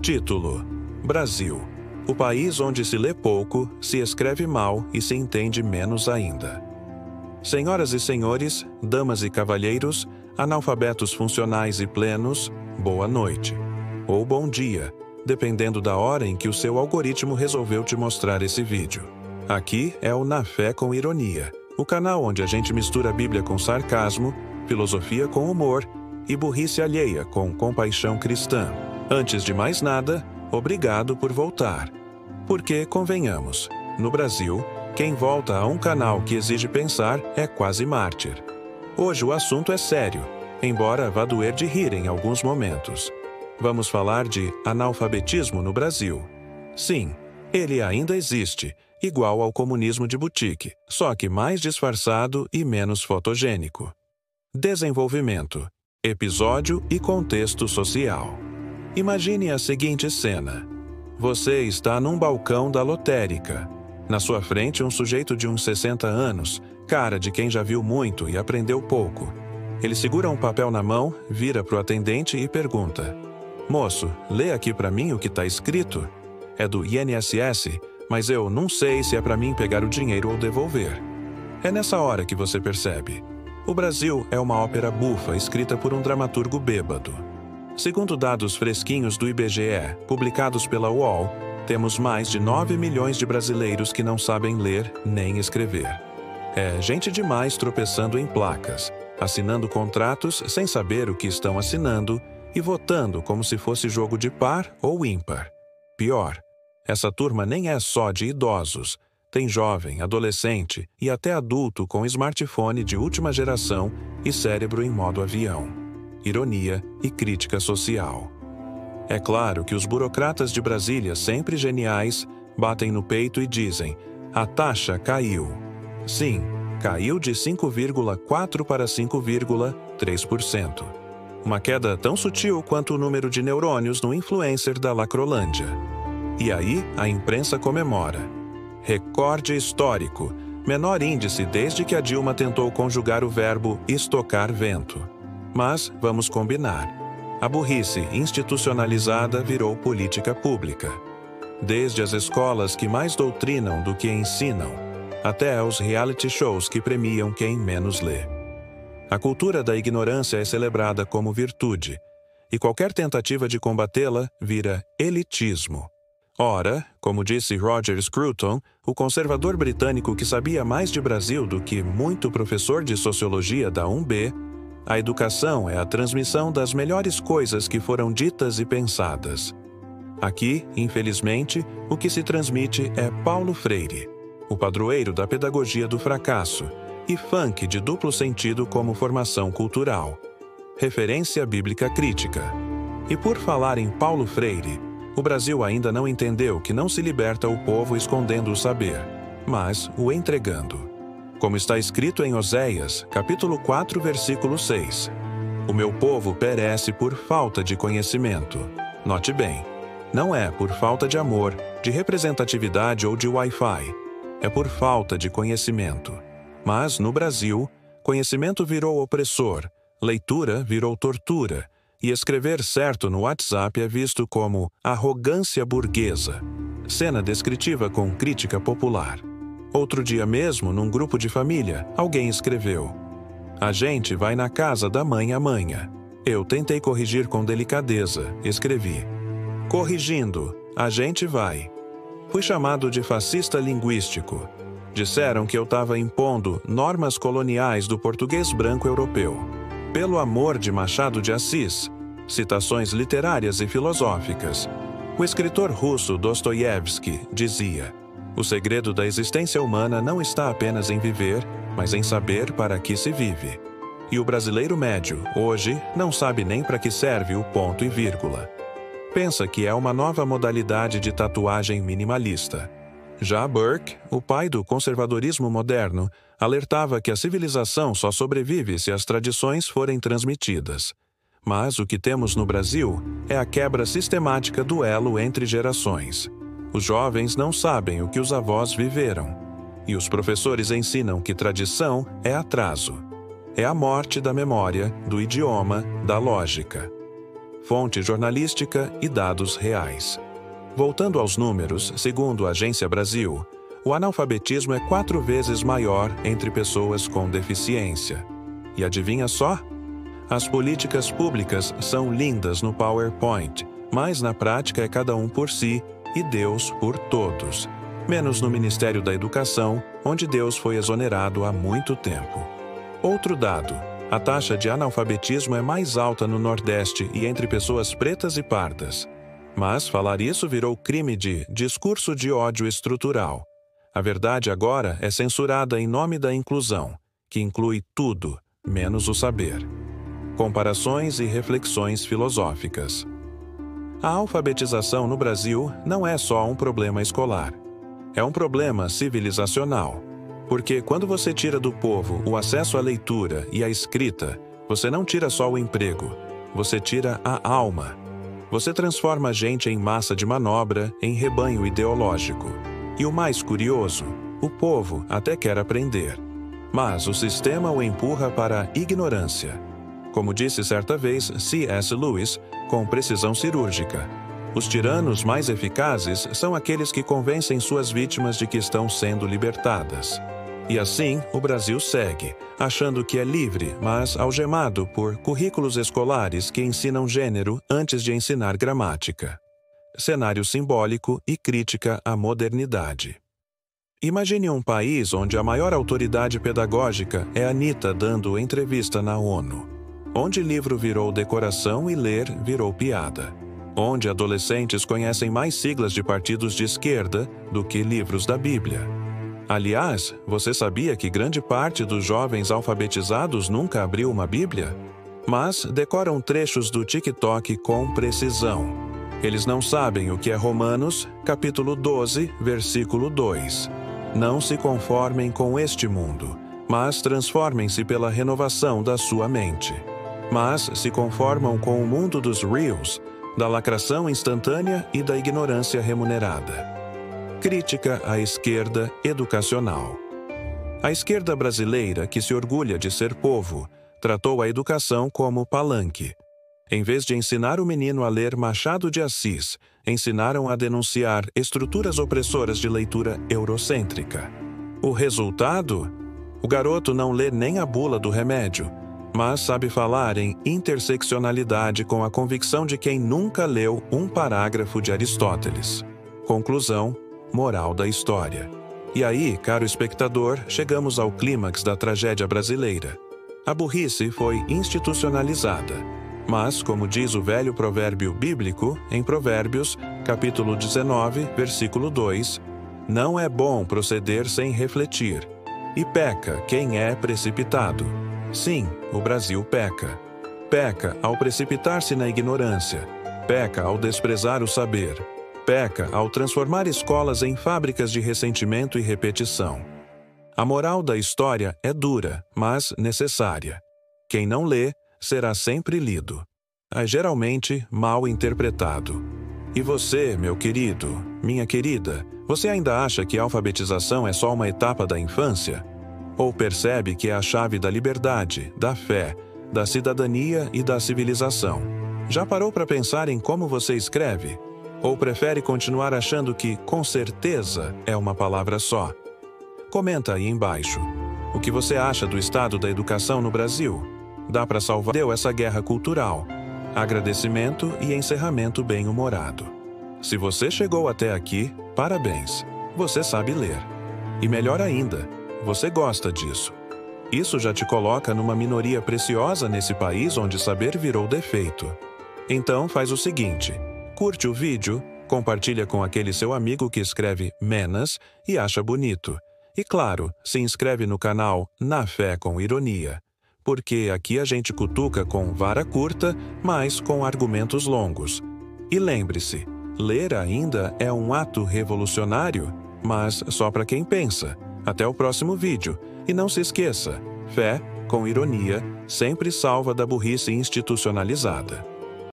Título: Brasil. O país onde se lê pouco, se escreve mal e se entende menos ainda. Senhoras e senhores, damas e cavalheiros, analfabetos funcionais e plenos, boa noite. Ou bom dia, dependendo da hora em que o seu algoritmo resolveu te mostrar esse vídeo. Aqui é o Na Fé com Ironia, o canal onde a gente mistura a Bíblia com sarcasmo, filosofia com humor e burrice alheia com compaixão cristã. Antes de mais nada, obrigado por voltar. Porque, convenhamos, no Brasil, quem volta a um canal que exige pensar é quase mártir. Hoje o assunto é sério, embora vá doer de rir em alguns momentos. Vamos falar de analfabetismo no Brasil. Sim, ele ainda existe, igual ao comunismo de boutique, só que mais disfarçado e menos fotogênico. Desenvolvimento, episódio e contexto social. Imagine a seguinte cena. Você está num balcão da lotérica. Na sua frente, um sujeito de uns 60 anos, cara de quem já viu muito e aprendeu pouco. Ele segura um papel na mão, vira para o atendente e pergunta: "Moço, lê aqui para mim o que está escrito. É do INSS, mas eu não sei se é para mim pegar o dinheiro ou devolver." É nessa hora que você percebe. O Brasil é uma ópera bufa escrita por um dramaturgo bêbado. Segundo dados fresquinhos do IBGE, publicados pela UOL, temos mais de 9 milhões de brasileiros que não sabem ler nem escrever. É gente demais tropeçando em placas, assinando contratos sem saber o que estão assinando e votando como se fosse jogo de par ou ímpar. Pior, essa turma nem é só de idosos. Tem jovem, adolescente e até adulto com smartphone de última geração e cérebro em modo avião. Ironia e crítica social. É claro que os burocratas de Brasília, sempre geniais, batem no peito e dizem: a taxa caiu. Sim, caiu de 5,4% para 5,3%. Uma queda tão sutil quanto o número de neurônios no influencer da Lacrolândia. E aí a imprensa comemora. Recorde histórico, menor índice desde que a Dilma tentou conjugar o verbo estocar vento. Mas vamos combinar. A burrice institucionalizada virou política pública. Desde as escolas que mais doutrinam do que ensinam, até os reality shows que premiam quem menos lê. A cultura da ignorância é celebrada como virtude, e qualquer tentativa de combatê-la vira elitismo. Ora, como disse Roger Scruton, o conservador britânico que sabia mais de Brasil do que muito professor de sociologia da 1B, a educação é a transmissão das melhores coisas que foram ditas e pensadas. Aqui, infelizmente, o que se transmite é Paulo Freire, o padroeiro da pedagogia do fracasso, e funk de duplo sentido como formação cultural. Referência bíblica crítica. E por falar em Paulo Freire, o Brasil ainda não entendeu que não se liberta o povo escondendo o saber, mas o entregando. Como está escrito em Oséias, capítulo 4, versículo 6. O meu povo perece por falta de conhecimento. Note bem, não é por falta de amor, de representatividade ou de Wi-Fi. É por falta de conhecimento. Mas, no Brasil, conhecimento virou opressor, leitura virou tortura, e escrever certo no WhatsApp é visto como arrogância burguesa, cena descritiva com crítica popular. Outro dia mesmo, num grupo de família, alguém escreveu: "A gente vai na casa da mãe amanhã." Eu tentei corrigir com delicadeza, escrevi: "Corrigindo, a gente vai." Fui chamado de fascista linguístico. Disseram que eu estava impondo normas coloniais do português branco europeu. Pelo amor de Machado de Assis, citações literárias e filosóficas. O escritor russo Dostoiévski dizia: "O segredo da existência humana não está apenas em viver, mas em saber para que se vive." E o brasileiro médio, hoje, não sabe nem para que serve o ponto e vírgula. Pensa que é uma nova modalidade de tatuagem minimalista. Já Burke, o pai do conservadorismo moderno, alertava que a civilização só sobrevive se as tradições forem transmitidas. Mas o que temos no Brasil é a quebra sistemática do elo entre gerações. Os jovens não sabem o que os avós viveram. E os professores ensinam que tradição é atraso. É a morte da memória, do idioma, da lógica. fonte jornalística e dados reais. Voltando aos números, segundo a Agência Brasil, o analfabetismo é 4 vezes maior entre pessoas com deficiência. E adivinha só? As políticas públicas são lindas no PowerPoint, mas na prática é cada um por si e Deus por todos. Menos no Ministério da Educação, onde Deus foi exonerado há muito tempo. Outro dado: a taxa de analfabetismo é mais alta no Nordeste e entre pessoas pretas e pardas. Mas falar isso virou crime de discurso de ódio estrutural. A verdade agora é censurada em nome da inclusão, que inclui tudo, menos o saber. Comparações e reflexões filosóficas. A alfabetização no Brasil não é só um problema escolar. É um problema civilizacional. Porque quando você tira do povo o acesso à leitura e à escrita, você não tira só o emprego, você tira a alma. Você transforma a gente em massa de manobra, em rebanho ideológico. E o mais curioso, o povo até quer aprender. Mas o sistema o empurra para a ignorância. Como disse certa vez C.S. Lewis, com precisão cirúrgica, os tiranos mais eficazes são aqueles que convencem suas vítimas de que estão sendo libertadas. E assim, o Brasil segue, achando que é livre, mas algemado por currículos escolares que ensinam gênero antes de ensinar gramática. Cenário simbólico e crítica à modernidade. Imagine um país onde a maior autoridade pedagógica é Anitta dando entrevista na ONU. Onde livro virou decoração e ler virou piada. Onde adolescentes conhecem mais siglas de partidos de esquerda do que livros da Bíblia. Aliás, você sabia que grande parte dos jovens alfabetizados nunca abriu uma Bíblia? Mas decoram trechos do TikTok com precisão. Eles não sabem o que é Romanos, capítulo 12, versículo 2. Não se conformem com este mundo, mas transformem-se pela renovação da sua mente. Mas se conformam com o mundo dos Reels, da lacração instantânea e da ignorância remunerada. Crítica à esquerda educacional. A esquerda brasileira, que se orgulha de ser povo, tratou a educação como palanque. Em vez de ensinar o menino a ler Machado de Assis, ensinaram a denunciar estruturas opressoras de leitura eurocêntrica. O resultado? O garoto não lê nem a bula do remédio, mas sabe falar em interseccionalidade com a convicção de quem nunca leu um parágrafo de Aristóteles. Conclusão: moral da história. E aí, caro espectador, chegamos ao clímax da tragédia brasileira. A burrice foi institucionalizada. Mas, como diz o velho provérbio bíblico, em Provérbios, capítulo 19, versículo 2, não é bom proceder sem refletir, e peca quem é precipitado. Sim, o Brasil peca. Peca ao precipitar-se na ignorância, peca ao desprezar o saber, peca ao transformar escolas em fábricas de ressentimento e repetição. A moral da história é dura, mas necessária. Quem não lê, será sempre lido. É geralmente mal interpretado. E você, meu querido, minha querida, você ainda acha que a alfabetização é só uma etapa da infância? Ou percebe que é a chave da liberdade, da fé, da cidadania e da civilização? Já parou para pensar em como você escreve? Ou prefere continuar achando que com certeza é uma palavra só? Comenta aí embaixo. O que você acha do estado da educação no Brasil? Dá para salvar essa guerra cultural? Agradecimento e encerramento bem-humorado. Se você chegou até aqui, parabéns. Você sabe ler. E melhor ainda, você gosta disso. Isso já te coloca numa minoria preciosa nesse país onde saber virou defeito. Então faz o seguinte: curte o vídeo, compartilha com aquele seu amigo que escreve menos e acha bonito. E claro, se inscreve no canal Na Fé com Ironia. Porque aqui a gente cutuca com vara curta, mas com argumentos longos. E lembre-se, ler ainda é um ato revolucionário, mas só para quem pensa. Até o próximo vídeo. E não se esqueça, fé, com ironia, sempre salva da burrice institucionalizada.